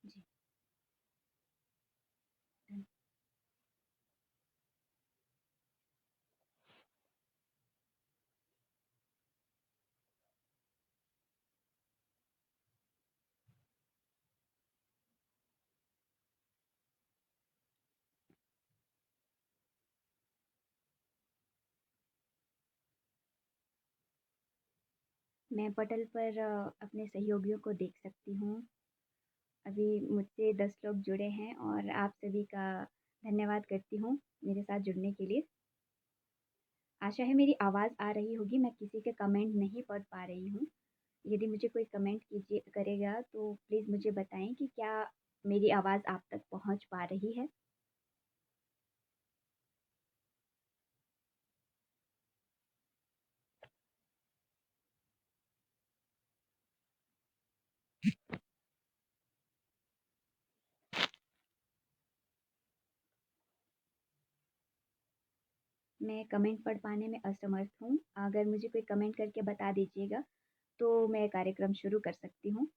जी, धन मैं पटल पर अपने सहयोगियों को देख सकती हूँ। अभी मुझसे 10 लोग जुड़े हैं और आप सभी का धन्यवाद करती हूँ मेरे साथ जुड़ने के लिए। आशा है मेरी आवाज़ आ रही होगी, मैं किसी के कमेंट नहीं पढ़ पा रही हूँ। यदि मुझे कोई कमेंट कीजिए करेगा तो प्लीज़ मुझे बताएँ कि क्या मेरी आवाज़ आप तक पहुँच पा रही है? मैं कमेंट पढ़ पाने में असमर्थ हूँ। अगर मुझे कोई कमेंट करके बता दीजिएगा, तो मैं कार्यक्रम शुरू कर सकती हूँ।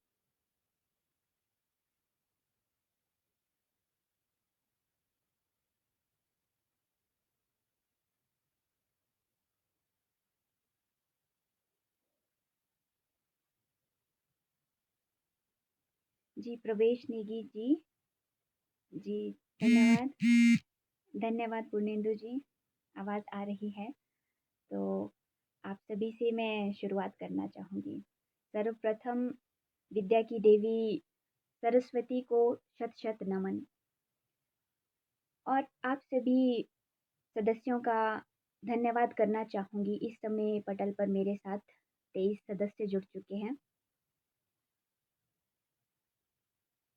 जी, प्रवेश नेगी जी। जी, धन्यवाद। धन्यवाद पूर्णेंदु जी। आवाज़ आ रही है, तो आप सभी से मैं शुरुआत करना चाहूँगी। सर्वप्रथम विद्या की देवी सरस्वती को शत-शत नमन और आप सभी सदस्यों का धन्यवाद करना चाहूँगी। इस समय पटल पर मेरे साथ 23 सदस्य जुड़ चुके हैं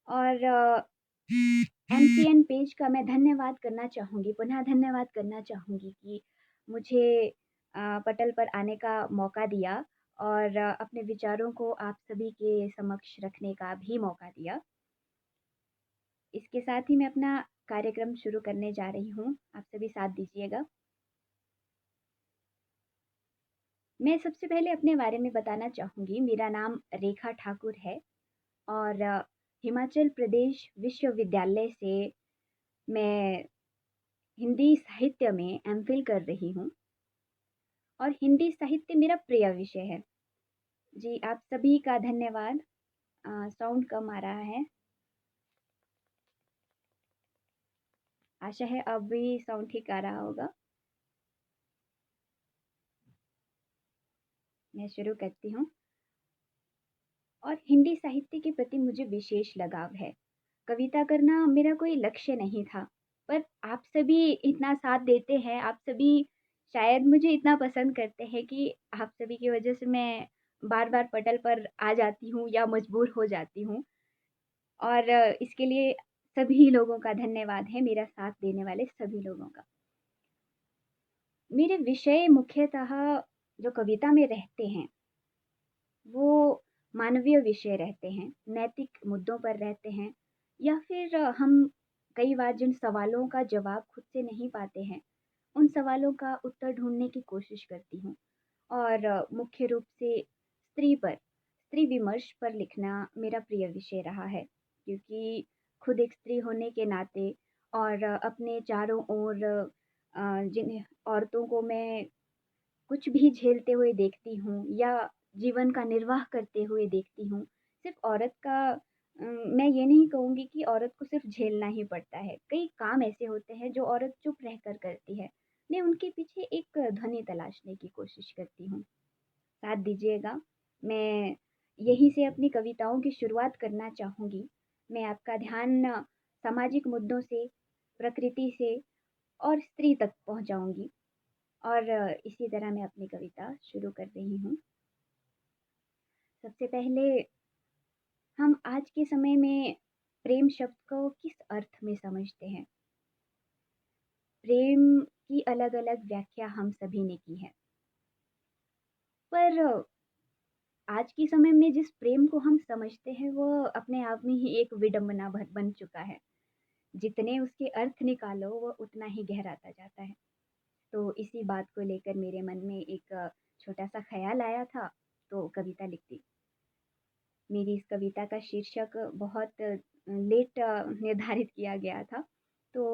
और एमसीएन पेज का मैं धन्यवाद करना चाहूँगी, पुनः धन्यवाद करना चाहूँगी कि मुझे पटल पर आने का मौका दिया और अपने विचारों को आप सभी के समक्ष रखने का भी मौका दिया। इसके साथ ही मैं अपना कार्यक्रम शुरू करने जा रही हूँ, आप सभी साथ दीजिएगा। मैं सबसे पहले अपने बारे में बताना चाहूँगी, मेरा नाम रेखा ठाकुर है और हिमाचल प्रदेश विश्वविद्यालय से मैं हिंदी साहित्य में एमफ़िल कर रही हूँ और हिंदी साहित्य मेरा प्रिय विषय है। जी, आप सभी का धन्यवाद। साउंड कम आ रहा है। आशा है अब भी साउंड ठीक आ रहा होगा। मैं शुरू करती हूँ और हिंदी साहित्य के प्रति मुझे विशेष लगाव है। कविता करना मेरा कोई लक्ष्य नहीं था, पर आप सभी इतना साथ देते हैं, आप सभी शायद मुझे इतना पसंद करते हैं कि आप सभी की वजह से मैं बार-बार पटल पर आ जाती हूँ या मजबूर हो जाती हूँ और इसके लिए सभी लोगों का धन्यवाद है, मेरा साथ देने वाले सभी लोगों का। मेरे विषय मुख्यतः जो कविता में रहते हैं, वो मानवीय विषय रहते हैं, नैतिक मुद्दों पर रहते हैं या फिर हम कई बार जिन सवालों का जवाब खुद से नहीं पाते हैं, उन सवालों का उत्तर ढूँढने की कोशिश करती हूँ और मुख्य रूप से स्त्री विमर्श पर लिखना मेरा प्रिय विषय रहा है क्योंकि खुद एक स्त्री होने के नाते और अपने चारों ओर जिन औरतों को मैं कुछ भी झेलते हुए देखती हूँ या जीवन का निर्वाह करते हुए देखती हूँ। सिर्फ़ औरत का मैं ये नहीं कहूँगी कि औरत को सिर्फ़ झेलना ही पड़ता है। कई काम ऐसे होते हैं जो औरत चुप रहकर करती है। मैं उनके पीछे एक ध्वनि तलाशने की कोशिश करती हूँ। साथ दीजिएगा, मैं यहीं से अपनी कविताओं की शुरुआत करना चाहूँगी। मैं आपका ध्यान सामाजिक मुद्दों से, प्रकृति से और स्त्री तक पहुँचाऊँगी। और इसी तरह मैं अपनी कविता शुरू कर रही हूँ। सबसे पहले हम आज के समय में प्रेम शब्द को किस अर्थ में समझते हैं? प्रेम की अलग-अलग व्याख्या हम सभी ने की है। पर आज के समय में जिस प्रेम को हम समझते हैं वो अपने आप में ही एक विडंबना भर बन चुका है। जितने उसके अर्थ निकालो वो उतना ही गहराता जाता है। तो इसी बात को लेकर मेरे मन में एक छोटा-सा ख़्याल आया था, तो कविता लिख दी। मेरी इस कविता का शीर्षक बहुत लेट निर्धारित किया गया था। तो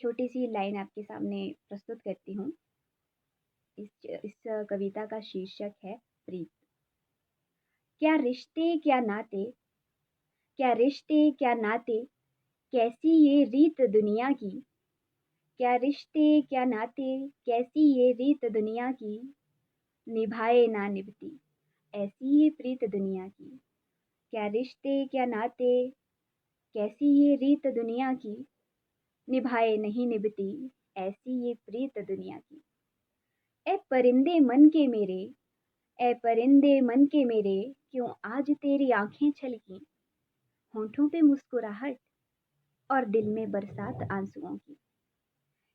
छोटी-सी लाइन आपके सामने प्रस्तुत करती हूँ। इस कविता का शीर्षक है प्रीत। क्या रिश्ते क्या नाते, क्या रिश्ते क्या नाते, कैसी ये रीत दुनिया की। क्या रिश्ते क्या नाते, कैसी ये रीत दुनिया की, निभाए ना निभती, ऐसी ये प्रीत दुनिया की। क्या रिश्ते क्या नाते, कैसी ये रीत दुनिया की, निभाए नहीं निभती, ऐसी ये प्रीत दुनिया की। ए परिंदे मन के मेरे, ए परिंदे मन के मेरे, क्यों आज तेरी आंखें छलकी, होठों पे मुस्कुराहट और दिल में बरसात आंसुओं की।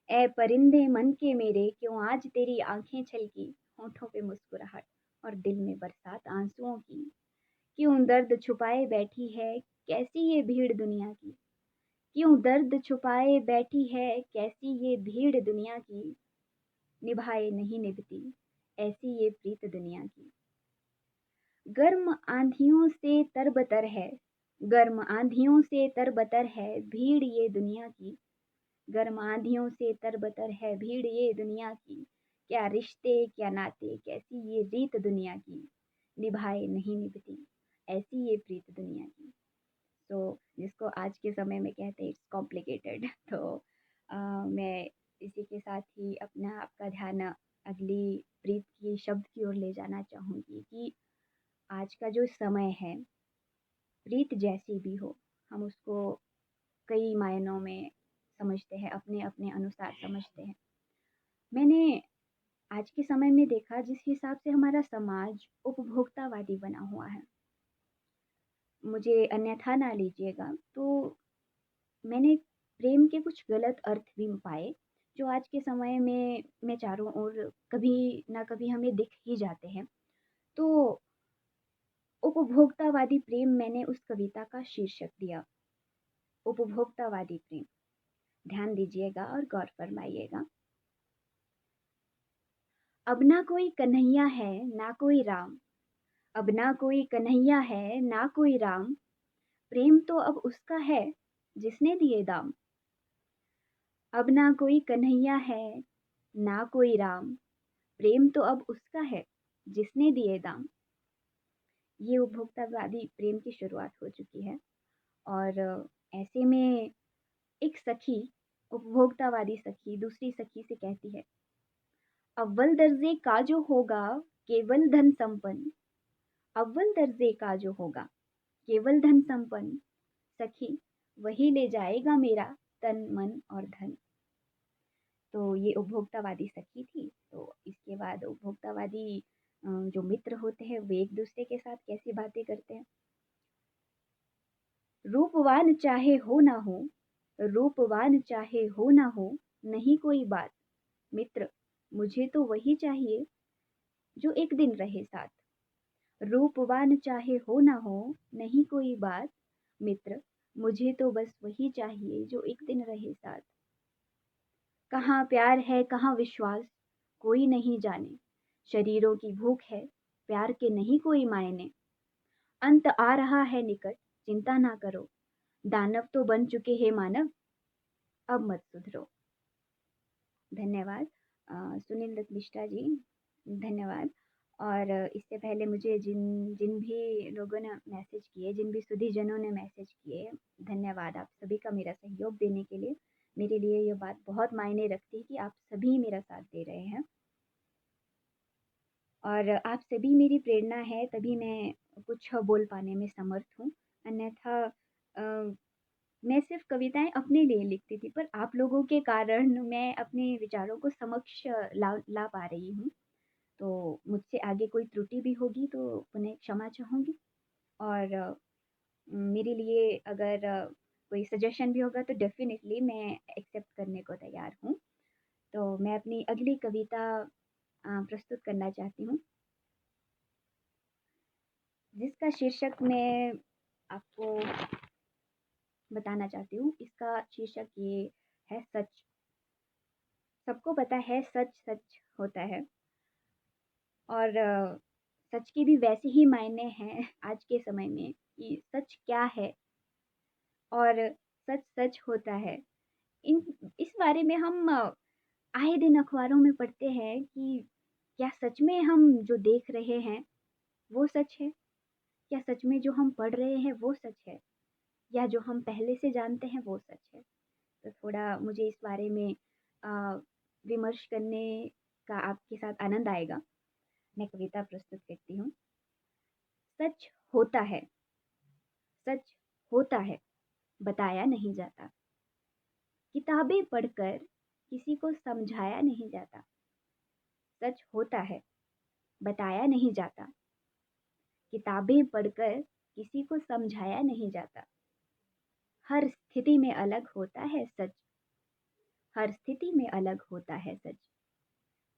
ए परिंदे मन के मेरे, क्यों आज तेरी आंखें छलकी, होठों पे मुस्कुराहट और दिल में बरसात आंसुओं की। क्यों दर्द छुपाए बैठी है, कैसी ये भीड़ दुनिया की। क्यों दर्द छुपाए बैठी है, कैसी ये भीड़ दुनिया की, निभाए नहीं निभती, ऐसी ये प्रीत दुनिया की। गर्म आंधियों से तरबतर है, गर्म आंधियों से तरबतर है भीड़ ये दुनिया की। गर्म आंधियों से तरबतर है भीड़ ये दुनिया की। क्या रिश्ते क्या नाते, कैसी ये रीत दुनिया की, निभाए नहीं निभती, ऐसी ये प्रीत दुनिया की। तो जिसको आज के समय में कहते हैं इट्स कॉम्प्लिकेटेड। तो मैं इसी के साथ ही अपना आपका ध्यान अगली प्रीत की शब्द की ओर ले जाना चाहूँगी कि आज का जो समय है, प्रीत जैसी भी हो, हम उसको कई मायनों में समझते हैं, अपने-अपने अनुसार समझते हैं। मैंने आज के समय में देखा जिस हिसाब से हमारा समाज उपभोक्तावादी बना हुआ है, मुझे अन्यथा ना लीजिएगा, तो मैंने प्रेम के कुछ गलत अर्थ भी पाए, जो आज के समय में मैं चारों ओर कभी ना कभी हमें दिख ही जाते हैं। तो उपभोक्तावादी प्रेम मैंने उस कविता का शीर्षक दिया, उपभोक्तावादी प्रेम। ध्यान दीजिएगा और गौर फरमाइएगा। अब ना कोई कन्हैया है, ना कोई राम, अब ना कोई कन्हैया है, ना कोई राम, प्रेम तो अब उसका है जिसने दिए दाम। अब ना कोई कन्हैया है, ना कोई राम, प्रेम तो अब उसका है जिसने दिए दाम। ये उपभोक्तावादी प्रेम की शुरुआत हो चुकी है और ऐसे में एक सखी, उपभोक्तावादी सखी दूसरी सखी से कहती है, अव्वल दर्जे का जो होगा केवल धन संपन्न, अव्वल दर्जे का जो होगा केवल धन संपन्न, सखी वही ले जाएगा मेरा तन मन और धन। तो ये उपभोक्तावादी सखी थी। तो इसके बाद उपभोक्तावादी जो मित्र होते हैं वे एक दूसरे के साथ कैसी बातें करते हैं। रूपवान चाहे हो ना हो, रूपवान चाहे हो ना हो, नहीं कोई बात, मित्र मुझे तो वही चाहिए जो एक दिन रहे साथ। रूपवान चाहे हो ना हो, नहीं कोई बात, मित्र मुझे तो बस वही चाहिए जो एक दिन रहे साथ। कहाँ प्यार है कहाँ विश्वास, कोई नहीं जाने, शरीरों की भूख है प्यार के नहीं कोई मायने। अंत आ रहा है निकट, चिंता ना करो, दानव तो बन चुके हैं मानव, अब मत सुधरो। धन्यवाद सुनील दत्त मिश्रा जी, धन्यवाद। और इससे पहले मुझे जिन जिन भी लोगों ने मैसेज किए, जिन भी सुधीजनों ने मैसेज किए, धन्यवाद आप सभी का मेरा सहयोग देने के लिए। मेरे लिए ये बात बहुत मायने रखती है कि आप सभी मेरा साथ दे रहे हैं और आप सभी मेरी प्रेरणा है, तभी मैं कुछ बोल पाने में समर्थ हूँ। अन्यथा मैं सिर्फ़ कविताएँ अपने लिए लिखती थी, पर आप लोगों के कारण मैं अपने विचारों को समक्ष ला ला पा रही हूँ। तो मुझसे आगे कोई त्रुटि भी होगी तो पुनः क्षमा चाहूँगी और मेरे लिए अगर कोई सजेशन भी होगा तो डेफ़िनेटली मैं एक्सेप्ट करने को तैयार हूँ। तो मैं अपनी अगली कविता प्रस्तुत करना चाहती हूँ। जिसका शीर्षक मैं आपको बताना चाहती हूँ। इसका शीर्षक ये है सच। सबको पता है सच सच होता है और सच की भी वैसे ही मायने हैं आज के समय में कि सच क्या है और सच सच होता है। इन इस बारे में हम आए दिन अखबारों में पढ़ते हैं कि क्या सच में हम जो देख रहे हैं वो सच है? क्या सच में जो हम पढ़ रहे हैं वो सच है? या जो हम पहले से जानते हैं वो सच है? तो थोड़ा मुझे इस बारे में अ, विमर्श करने का आपके साथ आनंद आएगा। मैं कविता प्रस्तुत करती हूँ। सच होता है, सच होता है, बताया नहीं जाता। किताबें पढ़कर किसी को समझाया नहीं जाता। सच होता है, बताया नहीं जाता। किताबें पढ़कर किसी को समझाया नहीं जाता। हर स्थिति में अलग होता है सच। हर स्थिति में अलग होता है सच।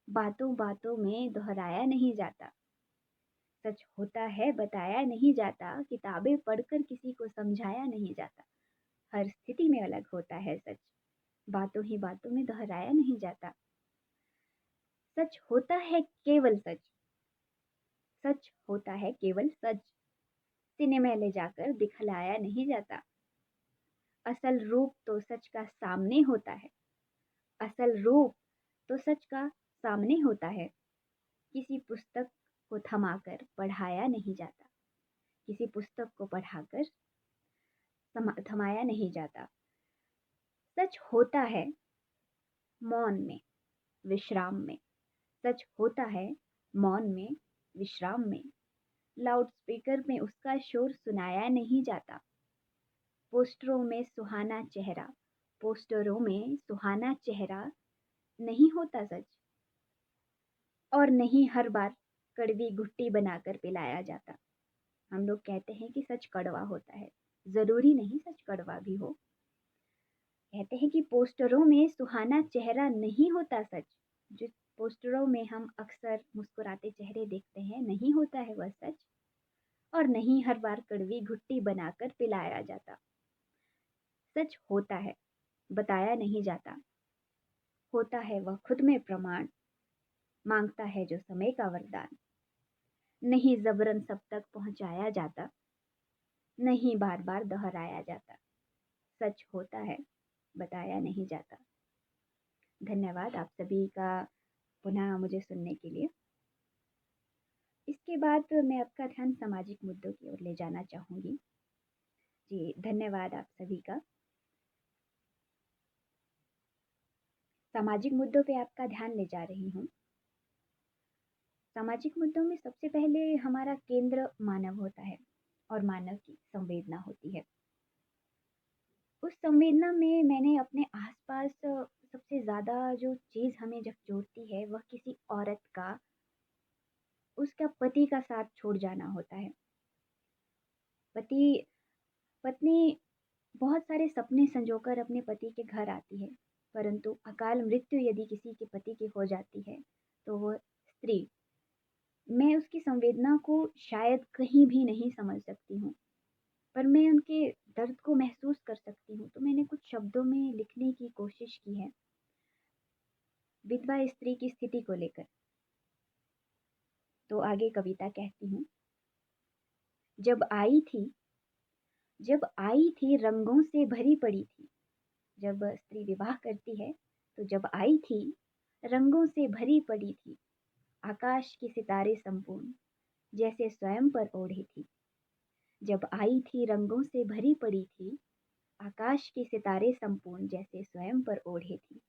बातों बातों में दोहराया नहीं जाता। सच होता है, बताया नहीं जाता। किताबें पढ़कर किसी को समझाया नहीं जाता। हर स्थिति में अलग होता है सच। बातों ही बातों में दोहराया नहीं जाता। सच होता है केवल सच। सच होता है केवल सच। सिनेमा ले जाकर दिखलाया नहीं जाता। असल रूप तो सच का सामने होता है। असल रूप तो सच का सामने होता है। किसी पुस्तक को थमाकर पढ़ाया नहीं जाता। किसी पुस्तक को पढ़ाकर थमाया नहीं जाता। सच होता है मौन में, विश्राम में। सच होता है मौन में, विश्राम में। लाउड स्पीकर में उसका शोर सुनाया नहीं जाता। पोस्टरों में सुहाना चेहरा, पोस्टरों में सुहाना चेहरा नहीं होता सच। और नहीं हर बार कड़वी घुट्टी बनाकर पिलाया जाता। हम लोग कहते हैं कि सच कड़वा होता है, जरूरी नहीं सच कड़वा भी हो। कहते हैं कि पोस्टरों में सुहाना चेहरा नहीं होता सच। जिस पोस्टरों में हम अक्सर मुस्कुराते चेहरे देखते हैं नहीं होता है वह सच। और नहीं हर बार कड़वी घुट्टी बनाकर पिलाया जाता। सच होता है, बताया नहीं जाता। होता है वह खुद में प्रमाण, मांगता है जो समय का वरदान। नहीं जबरन सब तक पहुंचाया जाता। नहीं बार बार दोहराया जाता। सच होता है, बताया नहीं जाता। धन्यवाद आप सभी का पुनः मुझे सुनने के लिए। इसके बाद मैं आपका ध्यान सामाजिक मुद्दों की ओर ले जाना चाहूँगी। जी, धन्यवाद आप सभी का। सामाजिक मुद्दों पे आपका ध्यान ले जा रही हूँ। सामाजिक मुद्दों में सबसे पहले हमारा केंद्र मानव होता है और मानव की संवेदना होती है। उस संवेदना में मैंने अपने आसपास सबसे ज़्यादा जो चीज़ हमें जब जोड़ती है वह किसी औरत का उसका पति का साथ छोड़ जाना होता है। पति पत्नी बहुत सारे सपने संजोकर अपने पति के घर आती है, परंतु अकाल मृत्यु यदि किसी के पति की हो जाती है तो वो स्त्री, मैं उसकी संवेदना को शायद कहीं भी नहीं समझ सकती हूँ, पर मैं उनके दर्द को महसूस कर सकती हूँ। तो मैंने कुछ शब्दों में लिखने की कोशिश की है विधवा स्त्री की स्थिति को लेकर। तो आगे कविता कहती हूँ। जब आई थी, जब आई थी रंगों से भरी पड़ी थी। जब स्त्री विवाह करती है तो जब आई थी रंगों से भरी पड़ी थी। आकाश के सितारे संपूर्ण जैसे स्वयं पर ओढ़ी थी। जब आई थी रंगों से भरी पड़ी थी। आकाश के सितारे संपूर्ण जैसे स्वयं पर ओढ़े थी।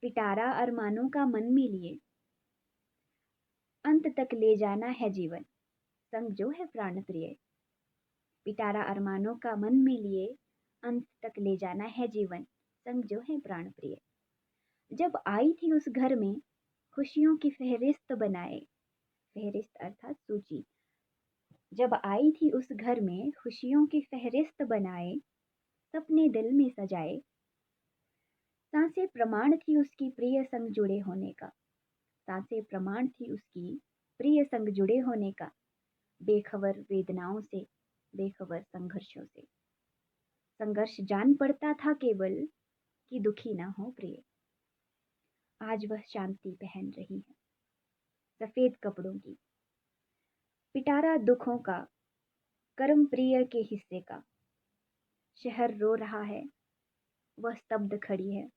पिटारा अरमानों का मन में लिए अंत तक ले जाना है जीवन, संग जो है प्राण प्रिय। पिटारा अरमानों का मन में लिए अंत तक ले जाना है जीवन, संग जो है प्राण प्रिय। जब आई थी उस घर में खुशियों की फहरिस्त बनाए, फहरिस्त अर्थात सूची। जब आई थी उस घर में खुशियों की फहरिस्त बनाए, सपने दिल में सजाए। सांसें प्रमाण थी उसकी प्रिय संग जुड़े होने का। सांसें प्रमाण थी उसकी प्रिय संग जुड़े होने का। बेखबर वेदनाओं से, बेखबर संघर्षों से। संघर्ष जान पड़ता था केवल कि दुखी ना हो प्रिय। आज वह शांति पहन रही है सफेद कपड़ों की। पिटारा दुखों का, कर्म प्रिय के हिस्से का। शहर रो रहा है, वह स्तब्ध खड़ी है।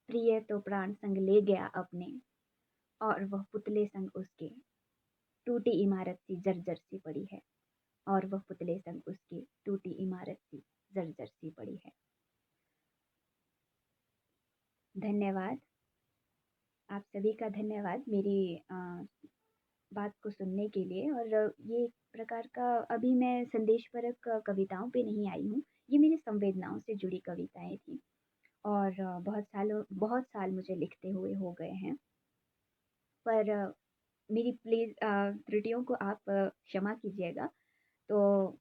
प्रिय तो प्राण संग ले गया अपने, और वह पुतले संग उसके टूटी इमारत सी जर्जर सी पड़ी है। और वह पुतले संग उसकी टूटी इमारत सी जर्जर सी पड़ी है। धन्यवाद, आप सभी का धन्यवाद मेरी बात को सुनने के लिए। और ये एक प्रकार का, अभी मैं संदेशपरक कविताओं पे नहीं आई हूँ, ये मेरी संवेदनाओं से जुड़ी कविताएं थी। और बहुत साल मुझे लिखते हुए हो गए हैं, पर मेरी प्लीज़ त्रुटियों को आप क्षमा कीजिएगा। तो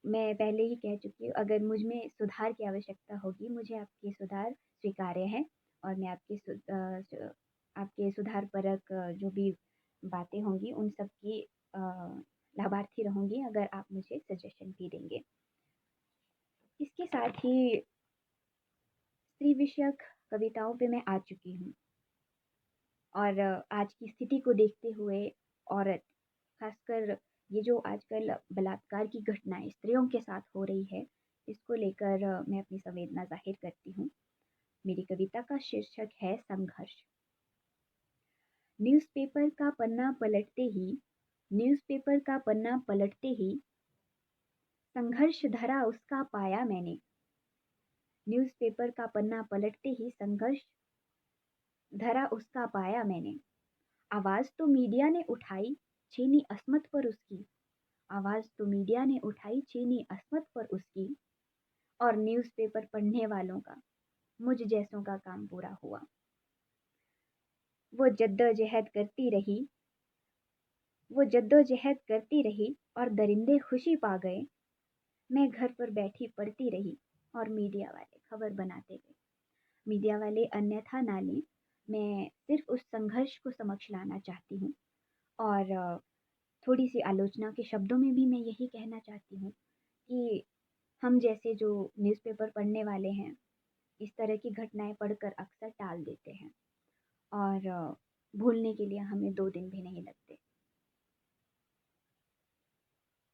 मैं पहले ही कह चुकी हूँ, अगर मुझ में सुधार की आवश्यकता होगी, मुझे आपके सुधार स्वीकार्य है। और मैं आपके सुधारपरक जो भी बातें होंगी उन सब की लाभार्थी रहूँगी, अगर आप मुझे सजेशन भी देंगे। इसके साथ ही स्त्री विषयक कविताओं पे मैं आ चुकी हूँ। और आज की स्थिति को देखते हुए औरत, खासकर ये जो आजकल बलात्कार की घटनाएं स्त्रियों के साथ हो रही है, इसको लेकर मैं अपनी संवेदना जाहिर करती हूँ। मेरी कविता का शीर्षक है संघर्ष। न्यूज़पेपर का पन्ना पलटते ही, न्यूज़पेपर का पन्ना पलटते ही संघर्ष धरा उसका पाया मैंने। न्यूज़पेपर का पन्ना पलटते ही संघर्ष धरा उसका पाया मैंने। आवाज तो मीडिया ने उठाई, छीनी अस्मत पर उसकी। आवाज तो मीडिया ने उठाई, छीनी अस्मत पर उसकी। और न्यूज़पेपर पढ़ने वालों का, मुझ जैसों का काम पूरा हुआ। वो जद्दोजहद करती रही, वो जद्दोजहद करती रही और दरिंदे खुशी पा गए। मैं घर पर बैठी पढ़ती रही और मीडिया वाले खबर बनाते गए। मीडिया वाले अन्यथा ना लें, मैं सिर्फ उस संघर्ष को समक्ष लाना चाहती हूँ। और थोड़ी सी आलोचना के शब्दों में भी मैं यही कहना चाहती हूँ कि हम जैसे जो न्यूज़पेपर पढ़ने वाले हैं, इस तरह की घटनाएं पढ़कर अक्सर टाल देते हैं, और भूलने के लिए हमें 2 दिन भी नहीं लगते।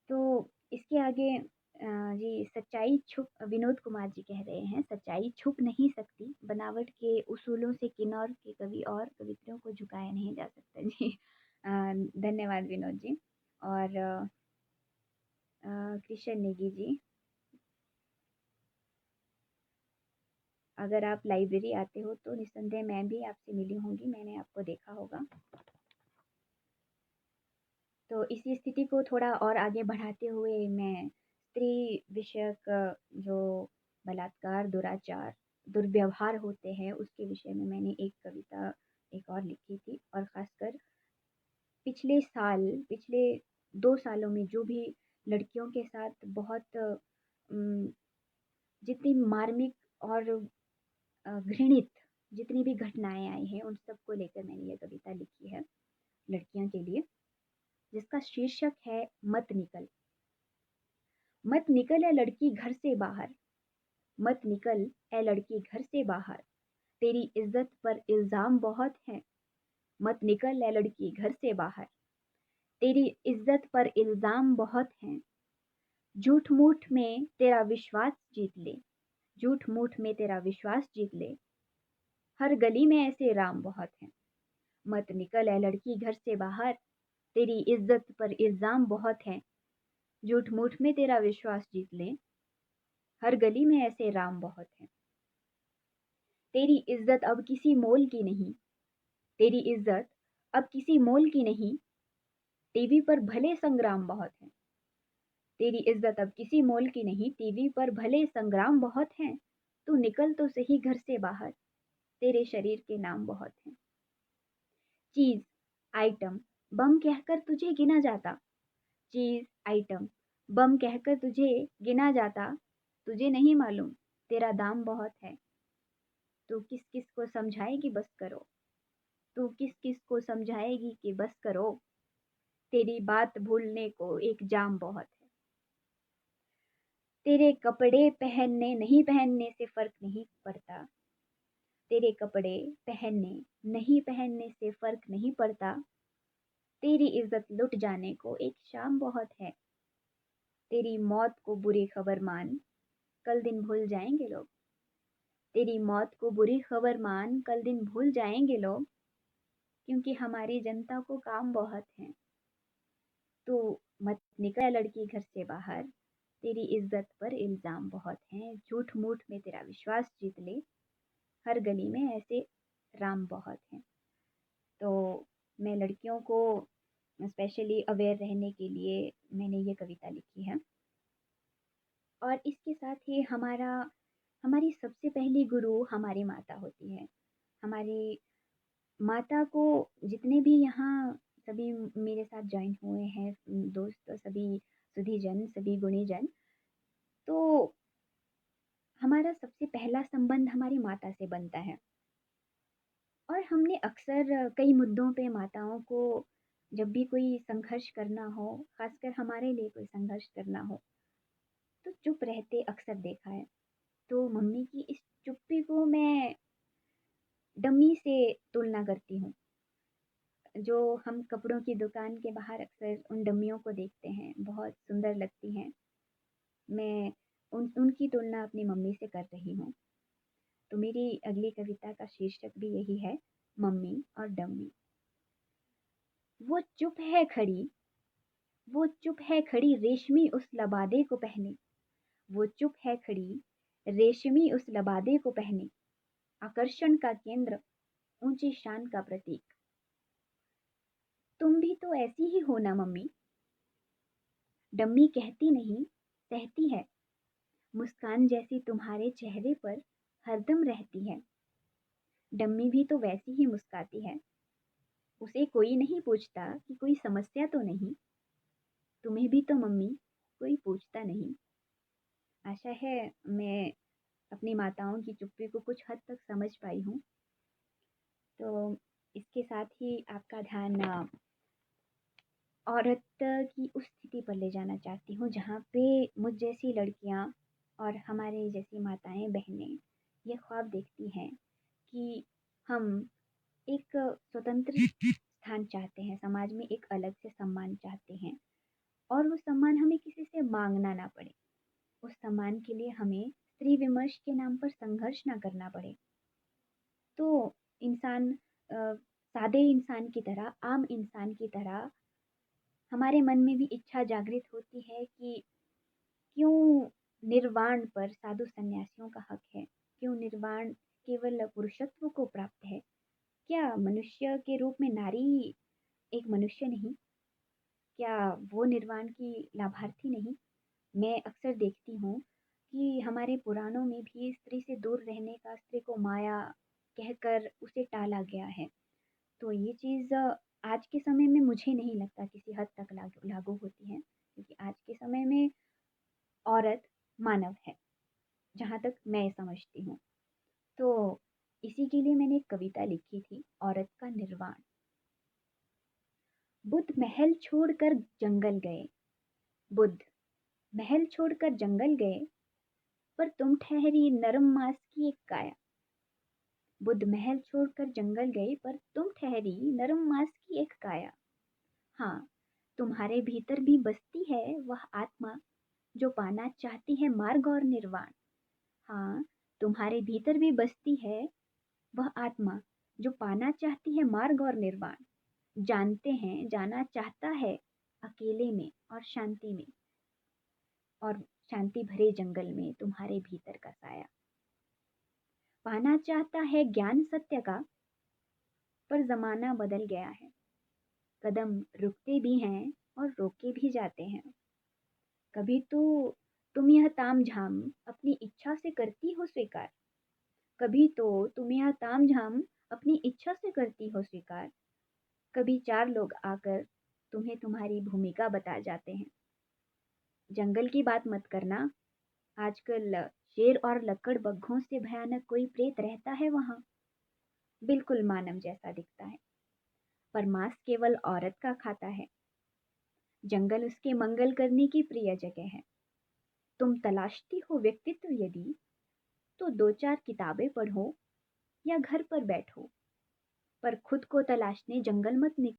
तो इसके आगे जी, सच्चाई छुप, विनोद कुमार जी कह रहे हैं, सच्चाई छुप नहीं सकती, बनावट के उसूलों से किन्नौर के कवि और कवित्रियों को झुकाया नहीं जा सकता। जी, धन्यवाद विनोद जी। और कृष्ण नेगी जी, अगर आप लाइब्रेरी आते हो तो निस्संदेह मैं भी आपसे मिली होंगी, मैंने आपको देखा होगा। तो इसी स्थिति को थोड़ा और आगे बढ़ाते हुए मैं स्त्री विषयक जो बलात्कार, दुराचार, दुर्व्यवहार होते हैं उसके विषय में मैंने एक कविता एक और लिखी थी। और ख़ासकर पिछले 2 सालों में जो भी लड़कियों के साथ बहुत जितनी मार्मिक और घृणित जितनी भी घटनाएं आई हैं, उन सब को लेकर मैंने ये कविता लिखी है लड़कियों के लिए, जिसका शीर्षक है मत निकल। मत निकल ए लड़की घर से बाहर, मत निकल ए लड़की घर से बाहर, तेरी इज्जत पर इल्जाम बहुत है। मत निकल ए लड़की घर से बाहर, तेरी इज्जत पर इल्जाम बहुत हैं। झूठ मूठ में तेरा विश्वास जीत ले, झूठ मूठ में तेरा विश्वास जीत ले, हर गली में ऐसे राम बहुत हैं। मत निकल ए लड़की घर से बाहर, तेरी इज्जत पर इल्जाम बहुत हैं। झूठ मूठ में तेरा विश्वास जीत ले, हर गली में ऐसे राम बहुत हैं। तेरी इज्जत अब किसी मोल की नहीं, तेरी इज्जत अब किसी मोल की नहीं, टीवी पर भले संग्राम बहुत हैं। तेरी इज्जत अब किसी मोल की नहीं, टीवी पर भले संग्राम बहुत हैं। तू निकल तो सही घर से बाहर, तेरे शरीर के नाम बहुत हैं। चीज, आइटम, बम कहकर तुझे गिना जाता, चीज, आइटम, बम कहकर तुझे गिना जाता, तुझे नहीं मालूम तेरा दाम बहुत है। तू किस किस को समझाएगी बस करो, तू किस किस को समझाएगी कि बस करो। तेरी बात भूलने को एक जाम बहुत है। तेरे कपड़े पहनने नहीं पहनने से फ़र्क नहीं पड़ता। तेरे कपड़े पहनने नहीं पहनने से फ़र्क नहीं पड़ता। तेरी इज़्ज़त लुट जाने को एक शाम बहुत है। तेरी मौत को बुरी खबर मान, कल दिन भूल जाएंगे लोग। तेरी मौत को बुरी खबर मान, कल दिन भूल जाएंगे लोग। क्योंकि हमारी जनता को काम बहुत है। तू मत निकल लड़की घर से बाहर। तेरी इज्जत पर इल्जाम बहुत हैं। झूठ मूठ में तेरा विश्वास जीत ले। हर गली में ऐसे राम बहुत हैं। तो मैं लड़कियों को स्पेशली अवेयर रहने के लिए मैंने ये कविता लिखी है। और इसके साथ ही हमारी सबसे पहली गुरु हमारी माता होती है। हमारी माता को जितने भी यहाँ सभी मेरे साथ जॉइन हुए हैं दोस्त, सभी सुधीजन, सभी गुणीजन, तो हमारा सबसे पहला संबंध हमारी माता से बनता है। और हमने अक्सर कई मुद्दों पे माताओं को जब भी कोई संघर्ष करना हो, खासकर हमारे लिए कोई संघर्ष करना हो, तो चुप रहते अक्सर देखा है। तो मम्मी की इस चुप्पी को मैं डमी से तुलना करती हूँ। जो हम कपड़ों की दुकान के बाहर अक्सर उन डमियों को देखते हैं, बहुत सुंदर लगती हैं। मैं उनकी तुलना अपनी मम्मी से कर रही हूँ। तो मेरी अगली कविता का शीर्षक भी यही है, मम्मी और डम्मी। वो चुप है खड़ी, वो चुप है खड़ी रेशमी उस लबादे को पहने। वो चुप है खड़ी रेशमी उस लबादे को पहने। आकर्षण का केंद्र, ऊंची शान का प्रतीक। तुम भी तो ऐसी ही हो ना मम्मी। डम्मी कहती नहीं, सहती है। मुस्कान जैसी तुम्हारे चेहरे पर हरदम रहती है। डम्मी भी तो वैसी ही मुस्काती है। उसे कोई नहीं पूछता कि कोई समस्या तो नहीं। तुम्हें भी तो मम्मी कोई पूछता नहीं। आशा है मैं अपनी माताओं की चुप्पी को कुछ हद तक समझ पाई हूँ। तो इसके साथ ही आपका ध्यान औरत की उस स्थिति पर ले जाना चाहती हूँ जहाँ पे मुझ जैसी लड़कियाँ और हमारे जैसी माताएं बहनें ये ख्वाब देखती हैं कि हम एक स्वतंत्र स्थान चाहते हैं, समाज में एक अलग से सम्मान चाहते हैं और वो सम्मान हमें किसी से मांगना ना पड़े। उस सम्मान के लिए हमें स्त्री विमर्श के नाम पर संघर्ष ना करना पड़े। तो इंसान सादे इंसान की तरह, आम इंसान की तरह हमारे मन में भी इच्छा जागृत होती है कि क्यों निर्वाण पर साधु सन्यासियों का हक है? क्यों निर्वाण केवल पुरुषत्व को प्राप्त है? क्या मनुष्य के रूप में नारी एक मनुष्य नहीं? क्या वो निर्वाण की लाभार्थी नहीं? मैं अक्सर देखती हूँ कि हमारे पुराणों में भी स्त्री से दूर रहने का, स्त्री को माया कहकर उसे टाला गया है। तो ये चीज़ आज के समय में मुझे नहीं लगता किसी हद तक लागू लागू होती है, क्योंकि आज के समय में औरत मानव है, जहाँ तक मैं समझती हूँ। तो इसी के लिए मैंने एक कविता लिखी थी, औरत का निर्वाण। बुद्ध महल छोड़कर जंगल गए, बुद्ध महल छोड़कर जंगल गए, पर तुम ठहरी नरम मांस की एक काया। बुद्ध महल छोड़कर जंगल गए, पर तुम ठहरी नरम मांस की एक काया। हाँ, तुम्हारे भीतर भी बसती है वह आत्मा जो पाना चाहती है मार्ग और निर्वाण। हाँ, तुम्हारे भीतर भी बसती है वह आत्मा जो पाना चाहती है मार्ग और निर्वाण। जानते हैं, जाना चाहता है अकेले में और शांति में, और शांति भरे जंगल में तुम्हारे भीतर का साया। पाना चाहता है ज्ञान सत्य का, पर जमाना बदल गया है। कदम रुकते भी हैं और रोके भी जाते हैं। कभी तो तुम यह तामझाम अपनी इच्छा से करती हो स्वीकार। कभी तो तुम यह तामझाम अपनी इच्छा से करती हो स्वीकार। कभी चार लोग आकर तुम्हें तुम्हारी भूमिका बता जाते हैं। जंगल की बात मत करना, आजकल शेर और लकड़बग्घों से भयानक कोई प्रेत रहता है वहां। बिल्कुल मानव जैसा दिखता है, पर मांस केवल औरत का खाता है। जंगल उसके मंगल करने की प्रिय जगह है। तुम तलाशती हो व्यक्तित्व यदि, तो दो चार किताबें पढ़ो या घर पर बैठो, पर खुद को तलाशने जंगल मत